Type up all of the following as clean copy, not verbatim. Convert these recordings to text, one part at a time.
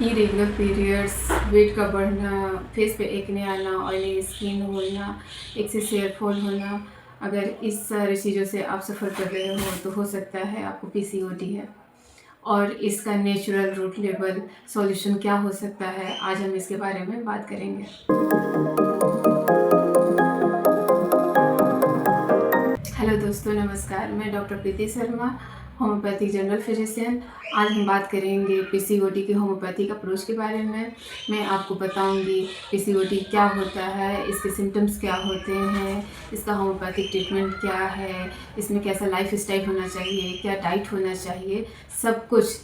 Irregular periods, wait का बढ़ना, face पे एक्ने आना, ऑयली स्किन होना, एक्सेस हेयर फॉल होना, अगर इस सारी चीज़ों से आप सफ़र कर रहे हो तो हो सकता है आपको पीसीओडी है। और इसका नेचुरल रूट लेवल सॉल्यूशन क्या हो सकता है, आज हम इसके बारे में बात करेंगे। हेलो दोस्तों, नमस्कार। मैं डॉक्टर प्रीति शर्मा, होम्योपैथिक जनरल फिजिशियन। आज हम बात करेंगे पीसीओडी के होम्योपैथिक अप्रोच के बारे में। मैं आपको बताऊंगी पीसीओडी क्या होता है, इसके सिम्टम्स क्या होते हैं, इसका होम्योपैथिक ट्रीटमेंट क्या है, इसमें कैसा लाइफ स्टाइल होना चाहिए, क्या डाइट होना चाहिए, सब कुछ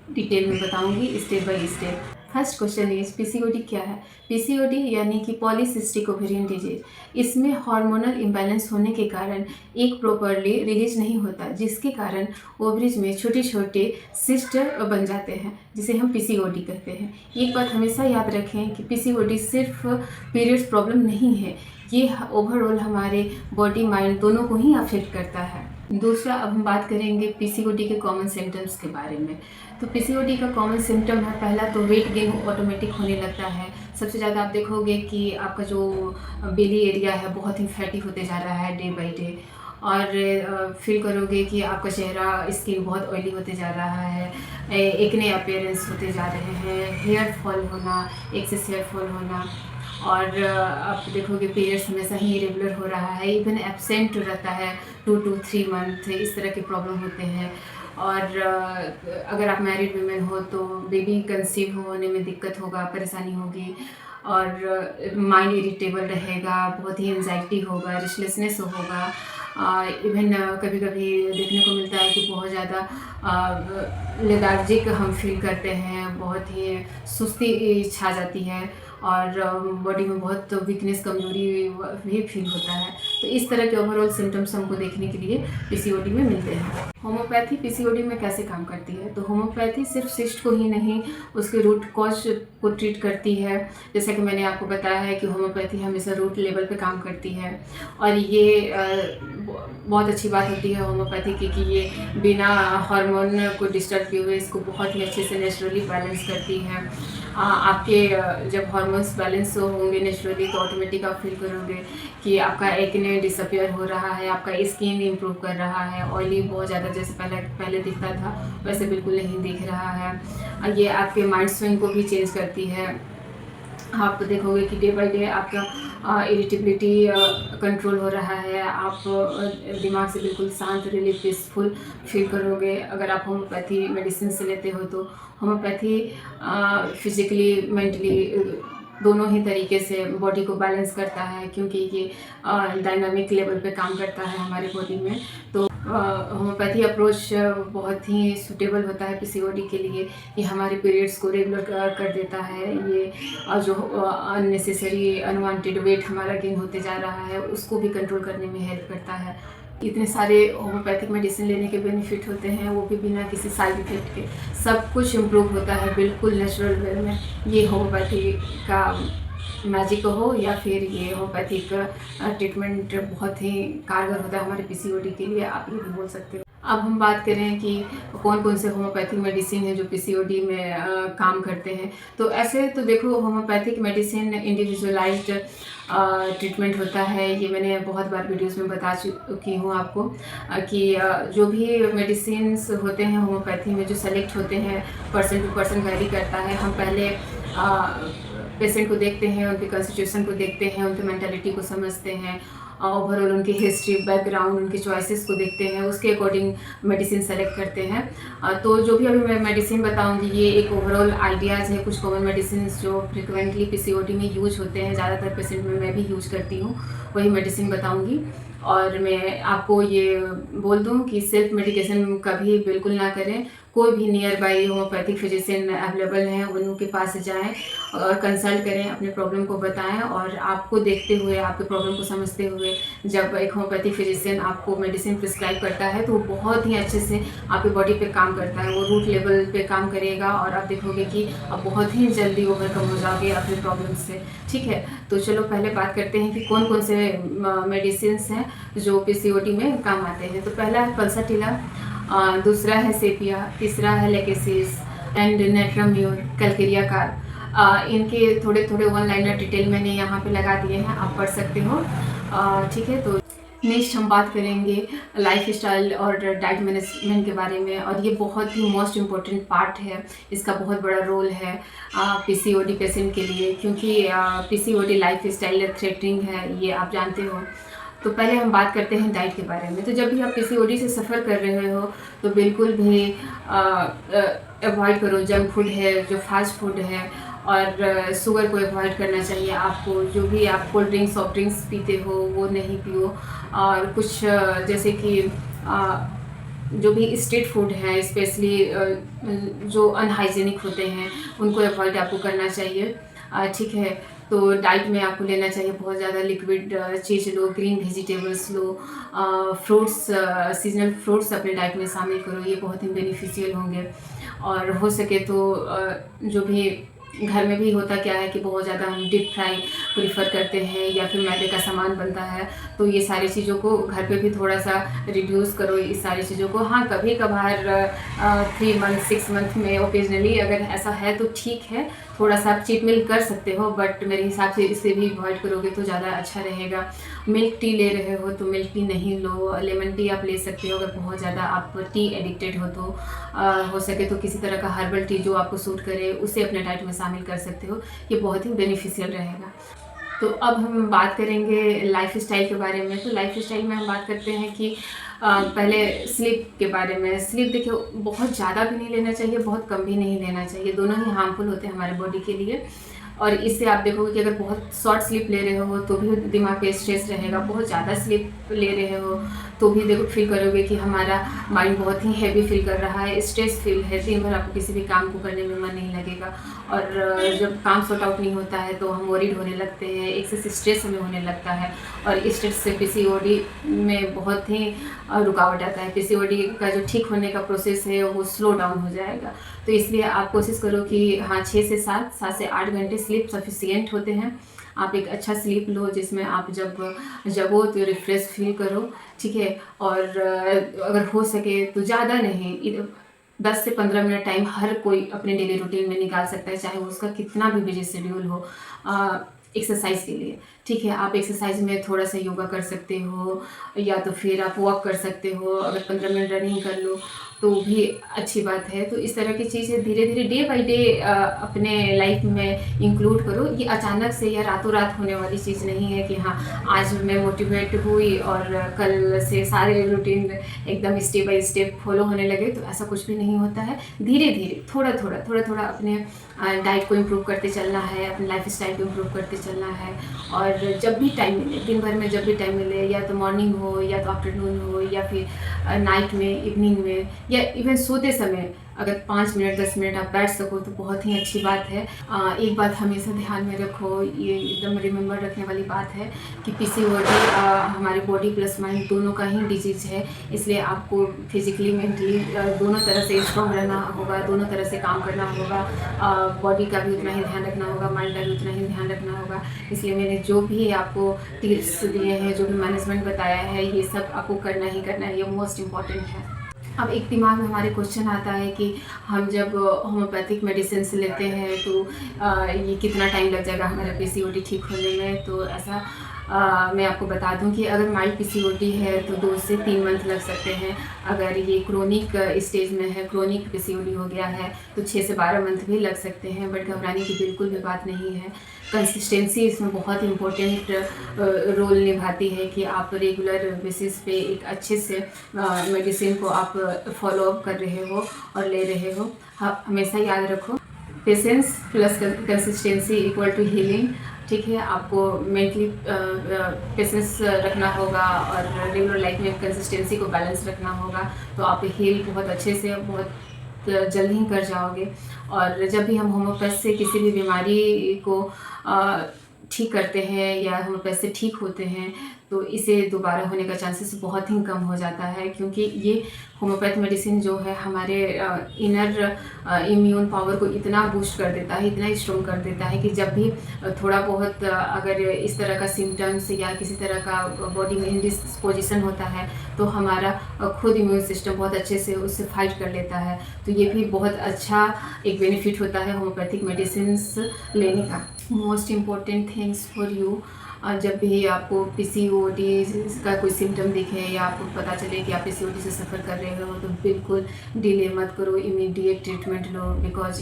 डिटेल में बताऊंगी step by step. First question is PCOD क्या है। पीसीओडी यानी कि पॉलीसिस्टिक ओवेरियन डिजीज। इसमें हार्मोनल इम्बैलेंस होने के कारण एक प्रॉपरली रिलीज नहीं होता, जिसके कारण ओवरीज में छोटे छोटे सिस्ट बन जाते हैं, जिसे हम पीसीओडी कहते हैं। एक बात हमेशा याद रखें कि पीसीओडी सिर्फ पीरियड्स प्रॉब्लम नहीं है, ये ओवरऑल हमारे बॉडी माइंड दोनों को ही अफेक्ट करता है। दूसरा, अब हम बात करेंगे पीसीओडी के कॉमन सिम्टम्स के बारे में। तो पीसीओडी का कॉमन सिम्टम है, पहला तो वेट गेन ऑटोमेटिक होने लगता है। सबसे ज़्यादा आप देखोगे कि आपका जो बेली एरिया है बहुत ही फैटी होते जा रहा है डे बाय डे, और फील करोगे कि आपका चेहरा स्किन बहुत ऑयली होते जा रहा है, एक्ने अपीयरेंस होते जा रहे हैं, हेयर फॉल होना, एक्सेस हेयर फॉल होना, और आप देखोगे पीरियड्स हमेशा ही इरेगुलर हो रहा है, इवन एब्सेंट रहता है 2 to 3 मंथ, इस तरह के प्रॉब्लम होते हैं। और अगर आप मैरिड वुमेन हो तो बेबी कंसीव होने में दिक्कत होगा, परेशानी होगी, और माइंड इरिटेबल रहेगा, बहुत ही एंजाइटी होगा, रेस्टलेसनेस होगा। इवन कभी कभी देखने को मिलता है कि बहुत ज़्यादा लेथार्जिक हम फील करते हैं, बहुत ही सुस्ती छा जाती है, और बॉडी में बहुत वीकनेस, कमजोरी भी फील होता है। तो इस तरह के ओवरऑल सिम्टम्स हमको देखने के लिए पीसीओडी में मिलते हैं। होम्योपैथी पीसीओडी में कैसे काम करती है? तो होम्योपैथी सिर्फ सिस्ट को ही नहीं, उसके रूट कॉज को ट्रीट करती है। जैसा कि मैंने आपको बताया है कि होम्योपैथी हमेशा रूट लेवल पे काम करती है, और ये बहुत अच्छी बात होती है होम्योपैथी की कि ये बिना हार्मोन को डिस्टर्ब किए हुए इसको बहुत ही अच्छे से नेचुरली बैलेंस करती है। आपके जब हार्मोन्स बैलेंस होंगे नेचुरली, तो ऑटोमेटिक आप फील करोगे कि आपका एक्ने डिसअपियर हो रहा है, आपका स्किन इंप्रूव कर रहा है, ऑयली बहुत ज़्यादा जैसे पहले दिखता था वैसे बिल्कुल नहीं दिख रहा है। ये आपके माइंड स्विंग को भी चेंज करती है। आप देखोगे कि डे बाय डे आपका इरिटेबिलिटी कंट्रोल हो रहा है, आप दिमाग से बिल्कुल शांत, रिलीफ, पीसफुल फील करोगे अगर आप होम्योपैथी मेडिसिन से लेते हो। तो होम्योपैथी फिजिकली, मेंटली दोनों ही तरीके से बॉडी को बैलेंस करता है, क्योंकि ये डायनामिक लेवल पे काम करता है हमारे बॉडी में। तो होम्योपैथी अप्रोच बहुत ही सूटेबल होता है पीसीओडी के लिए। ये हमारे पीरियड्स को रेगुलर कर देता है। ये जो अननेसेसरी अनवांटेड वेट हमारा गेन होते जा रहा है उसको भी कंट्रोल करने में हेल्प करता है। इतने सारे होम्योपैथिक मेडिसिन लेने के बेनिफिट होते हैं, वो भी बिना किसी साइड इफेक्ट के, सब कुछ इम्प्रूव होता है बिल्कुल नेचुरल वे में। ये होम्योपैथी का मैजिक हो या फिर ये होम्योपैथिक ट्रीटमेंट बहुत ही कारगर होता है हमारे पीसीओडी के लिए, आप ये भी बोल सकते हो। अब हम बात करें कि कौन कौन से होम्योपैथिक मेडिसिन है जो पीसीओडी में काम करते हैं। तो ऐसे तो देखो, होम्योपैथिक मेडिसिन इंडिविजुअलाइज्ड ट्रीटमेंट होता है। ये मैंने बहुत बार वीडियोस में बता चुकी हूँ आपको कि जो भी मेडिसिन होते हैं होम्योपैथी में जो सेलेक्ट होते हैं, पर्सन टू पर्सन वेरी करता है। हम पहले पेशेंट को देखते हैं, उनके कॉन्स्टिट्यूशन को देखते हैं, उनकी मेंटालिटी को समझते हैं, ओवरऑल उनकी हिस्ट्री, बैकग्राउंड, उनकी चॉइसेस को देखते हैं, उसके अकॉर्डिंग मेडिसिन सेलेक्ट करते हैं। तो जो भी अभी मैं मेडिसिन बताऊंगी ये एक ओवरऑल आइडियाज़ है, कुछ कॉमन मेडिसिन जो फ्रिक्वेंटली पीसीओडी में यूज होते हैं, ज़्यादातर पेशेंट में मैं भी यूज करती हूँ, वही मेडिसिन बताऊँगी। और मैं आपको ये बोल दूं कि सेल्फ मेडिकेशन कभी बिल्कुल ना करें। कोई भी near by homeopathic physician available हैं, उनके पास जाएं और कंसल्ट करें, अपने प्रॉब्लम को बताएं, और आपको देखते हुए, आपके प्रॉब्लम को समझते हुए जब एक होम्योपैथिक फिजिशियन आपको मेडिसिन प्रिस्क्राइब करता है तो वो बहुत ही अच्छे से आपकी बॉडी पे काम करता है, वो रूट लेवल पे काम करेगा, और आप देखोगे कि आप बहुत ही जल्दी ओवरकम हो जाओगे अपने प्रॉब्लम से। ठीक है, तो चलो पहले बात करते हैं कि कौन कौन से मेडिसिन हैं जो पीसीओडी में काम आते हैं। तो पहला है पल्साटिला, दूसरा है सेपिया, तीसरा है लेकेसिस, एंड नेट्राम्यूर, कैलकेरिया कार, इनके थोड़े थोड़े वन लाइनर डिटेल मैंने यहाँ पे लगा दिए हैं, आप पढ़ सकते हो। ठीक है, तो नेक्स्ट हम बात करेंगे लाइफ स्टाइल और डाइट मैनेजमेंट के बारे में, और ये बहुत ही मोस्ट इम्पॉर्टेंट पार्ट है, इसका बहुत बड़ा रोल है पीसीओडी पेशेंट के लिए, क्योंकि पीसीओडी लाइफ स्टाइल थ्रेटनिंग है, ये आप जानते हो। तो पहले हम बात करते हैं डाइट के बारे में। तो जब भी आप पीसीओडी से सफ़र कर रहे हो तो बिल्कुल भी अवॉइड करो जंक फूड है, जो फास्ट फूड है, और शुगर को अवॉइड करना चाहिए आपको। जो भी आप कोल्ड ड्रिंक्स सॉफ्ट ड्रिंक्स पीते हो वो नहीं पियो, और कुछ जैसे कि जो भी स्ट्रीट फूड है, स्पेशली जो अनहाइजीनिक होते हैं, उनको अवॉइड आपको करना चाहिए। ठीक है, तो डाइट में आपको लेना चाहिए बहुत ज़्यादा लिक्विड चीज़ लो, ग्रीन वेजिटेबल्स लो, फ्रूट्स, सीजनल फ्रूट्स अपने डाइट में शामिल करो, ये बहुत ही बेनिफिशियल होंगे। और हो सके तो जो भी घर में भी होता क्या है कि बहुत ज़्यादा हम डीप फ्राई प्रीफर करते हैं, या फिर मैदे का सामान बनता है, तो ये सारी चीज़ों को घर पे भी थोड़ा सा रिड्यूस करो, इस सारी चीज़ों को। हाँ, कभी कभार 3 मंथ 6 मंथ में ओकेजनली अगर ऐसा है तो ठीक है, थोड़ा सा आप चीट मील कर सकते हो, बट मेरे हिसाब से इसे भी अवॉइड करोगे तो ज़्यादा अच्छा रहेगा। मिल्क टी ले रहे हो तो मिल्क टी नहीं लो, लेमन टी आप ले सकते हो अगर बहुत ज़्यादा आप टी एडिक्टेड हो तो। हो सके तो किसी तरह का हर्बल टी जो आपको सूट करे उसे अपने डाइट में शामिल कर सकते हो, ये बहुत ही बेनिफिशियल रहेगा। तो अब हम बात करेंगे लाइफ स्टाइल के बारे में। तो लाइफ स्टाइल में हम बात करते हैं कि पहले स्लीप के बारे में। स्लीप देखिए, बहुत ज़्यादा भी नहीं लेना चाहिए, बहुत कम भी नहीं लेना चाहिए, दोनों ही हार्मफुल होते हैं हमारे बॉडी के लिए। और इससे आप देखोगे कि अगर बहुत शॉर्ट स्लीप ले रहे हो तो भी दिमाग पे स्ट्रेस रहेगा, बहुत ज़्यादा स्लीप ले रहे हो तो भी देखो फील करोगे कि हमारा माइंड बहुत ही हैवी फील कर रहा है, स्ट्रेस फील है, दिन भर आपको किसी भी काम को करने में मन नहीं लगेगा। और जब काम सॉर्ट आउट नहीं होता है तो हम वरीड होने लगते हैं, एक्सेस स्ट्रेस हमें होने लगता है, और स्ट्रेस से पीसीओडी में बहुत ही रुकावट आता है। पीसीओडी का जो ठीक होने का प्रोसेस है वो स्लो डाउन हो जाएगा। तो इसलिए आप कोशिश करो कि हाँ, 6 से 7 से 8 घंटे स्लीप सफिशिएंट होते हैं। आप एक अच्छा स्लीप लो जिसमें आप जब जगो तो रिफ्रेश फील करो, ठीक है। और अगर हो सके तो ज़्यादा नहीं, 10 से 15 मिनट टाइम हर कोई अपने डेली रूटीन में निकाल सकता है, चाहे उसका कितना भी बिजी शेड्यूल हो, एक्सरसाइज के लिए। ठीक है, आप एक्सरसाइज में थोड़ा सा योगा कर सकते हो, या तो फिर आप वॉक कर सकते हो, अगर 15 मिनट रनिंग कर लो तो भी अच्छी बात है। तो इस तरह की चीज़ें धीरे धीरे डे बाय डे अपने लाइफ में इंक्लूड करो। ये अचानक से या रातों रात होने वाली चीज़ नहीं है कि हाँ, आज मैं मोटिवेट हुई और कल से सारे रूटीन एकदम स्टेप बाय स्टेप फॉलो होने लगे, तो ऐसा कुछ भी नहीं होता है। धीरे धीरे थोड़ा थोड़ा अपने डाइट को इम्प्रूव करते चलना है, अपने लाइफ स्टाइल को इम्प्रूव करते चलना है। और जब भी टाइम मिले, दिन भर में जब भी टाइम मिले, या तो मॉर्निंग हो या तो आफ्टरनून हो या फिर नाइट में, इवनिंग में, या इवन सोते समय अगर 5 मिनट 10 मिनट आप बैठ सको तो बहुत ही अच्छी बात है। एक बात हमेशा ध्यान में रखो, ये एकदम रिमेंबर रखने वाली बात है कि पीसीओडी हमारे बॉडी प्लस माइंड दोनों का ही डिजीज़ है, इसलिए आपको फिजिकली मेंटली दोनों तरह से स्ट्रॉन्ग रहना होगा, दोनों तरह से काम करना होगा, बॉडी का भी उतना ही ध्यान रखना होगा, माइंड का भी उतना ही ध्यान रखना होगा। इसलिए मैंने जो भी आपको टिप्स दिए हैं, जो भी मैनेजमेंट बताया है, ये सब आपको करना ही करना है, ये मोस्ट इम्पॉर्टेंट है। अब एक दिमाग में हमारे क्वेश्चन आता है कि हम जब होम्योपैथिक मेडिसिन लेते हैं तो ये कितना टाइम लग जाएगा हमारा पीसीओडी ठीक होने में। तो ऐसा मैं आपको बता दूं कि अगर माइल्ड पीसीओडी है तो 2 से 3 मंथ लग सकते हैं। अगर ये क्रोनिक स्टेज में है, क्रोनिक पीसीओडी हो गया है, तो 6 से 12 मंथ भी लग सकते हैं। बट घबराने की बिल्कुल भी बात नहीं है। कंसिस्टेंसी इसमें बहुत इम्पोर्टेंट रोल निभाती है कि आप रेगुलर बेसिस पे एक अच्छे से मेडिसिन को आप फॉलो अप कर रहे हो और ले रहे हो। हमेशा याद रखो, patience plus consistency equal to healing. ठीक है, आपको मेंटली पेशेंस रखना होगा और रेगुलर लाइफ में कंसिस्टेंसी को बैलेंस रखना होगा, तो आप हील बहुत अच्छे से, बहुत जल्द ही कर जाओगे। और जब भी हम होम्योपैथ से किसी भी बीमारी को ठीक करते हैं या होम्योपैथ से ठीक होते हैं, तो इसे दोबारा होने का चांसेस बहुत ही कम हो जाता है, क्योंकि ये होम्योपैथ मेडिसिन जो है हमारे इनर इम्यून पावर को इतना बूस्ट कर देता है, इतना स्ट्रॉन्ग कर देता है कि जब भी थोड़ा बहुत अगर इस तरह का सिम्टम्स या किसी तरह का बॉडी में इंडिस्पोजिशन होता है तो हमारा खुद इम्यून सिस्टम बहुत अच्छे से उससे फाइट कर लेता है। तो ये भी बहुत अच्छा एक बेनिफिट होता है होम्योपैथिक मेडिसिन लेने का। Most important things for you, जब भी आपको पीसीओडी का कोई सिम्टम दिखे या आपको पता चले कि आप पीसीओडी से सफ़र कर रहे हो तो बिल्कुल डिले मत करो, इमीडिएट ट्रीटमेंट लो। बिकॉज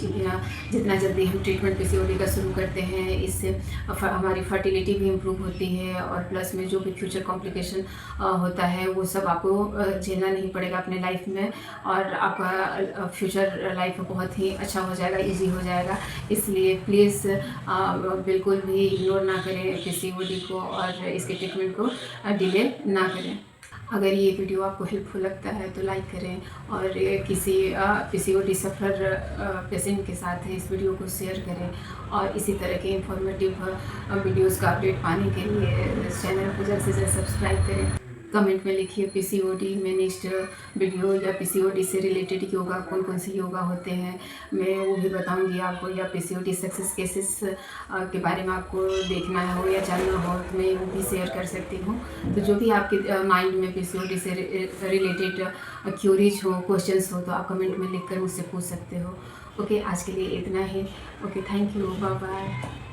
जितना जल्दी हम ट्रीटमेंट पीसीओडी का शुरू करते हैं इससे हमारी फर्टिलिटी भी इम्प्रूव होती है, और प्लस में जो भी फ्यूचर कॉम्प्लिकेशन होता है वो सब आपको झेलना नहीं पड़ेगा अपने लाइफ में, और आपका फ्यूचर लाइफ बहुत ही अच्छा हो जाएगा, ईजी हो जाएगा। इसलिए प्लीज़ बिल्कुल भी इग्नोर ना करें पीसीओडी को और इसके ट्रीटमेंट को डिले ना करें। अगर ये वीडियो आपको हेल्पफुल लगता है तो लाइक करें, और किसी पीसीओडी सफ़र पेशेंट के साथ इस वीडियो को शेयर करें, और इसी तरह के इंफॉर्मेटिव वीडियोस का अपडेट पाने के लिए इस चैनल को जल्द से जल्द सब्सक्राइब करें। कमेंट में लिखिए पीसीओडी में नेक्स्ट वीडियो, या पीसीओडी से रिलेटेड योगा कौन कौन से योगा होते हैं मैं वो भी बताऊंगी आपको, या पीसीओडी सक्सेस केसेस के बारे में आपको देखना हो या जानना हो तो मैं वो भी शेयर कर सकती हूँ। तो जो भी आपके माइंड में पीसीओडी से रिलेटेड क्यूरीज हो, क्वेश्चंस हो, तो आप कमेंट में लिख कर मुझसे पूछ सकते हो। ओके, आज के लिए इतना ही। Okay, thank you, bye bye.